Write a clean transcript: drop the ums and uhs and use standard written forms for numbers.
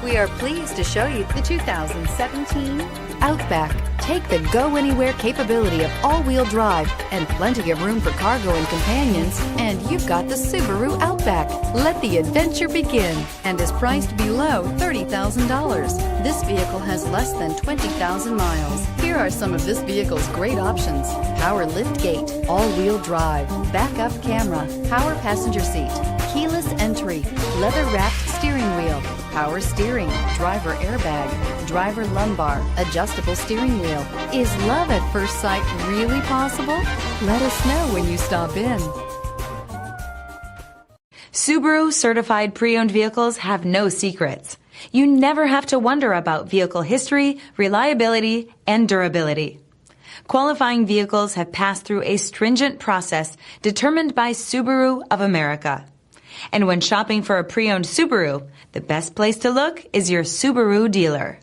We are pleased to show you the 2017 Outback. Take the go-anywhere capability of all-wheel drive and plenty of room for cargo and companions, and you've got the Subaru Outback. Let the adventure begin, and is priced below $30,000. This vehicle has less than 20,000 miles. Here are some of this vehicle's great options: power lift gate, all-wheel drive, backup camera, power passenger seat, keyless entry, leather-wrapped steering wheel, power steering, driver airbag, driver lumbar, adjustable steering wheel. Is love at first sight really possible? Let us know when you stop in. Subaru certified pre-owned vehicles have no secrets. You never have to wonder about vehicle history, reliability, and durability. Qualifying vehicles have passed through a stringent process determined by Subaru of America. And when shopping for a pre-owned Subaru, the best place to look is your Subaru dealer.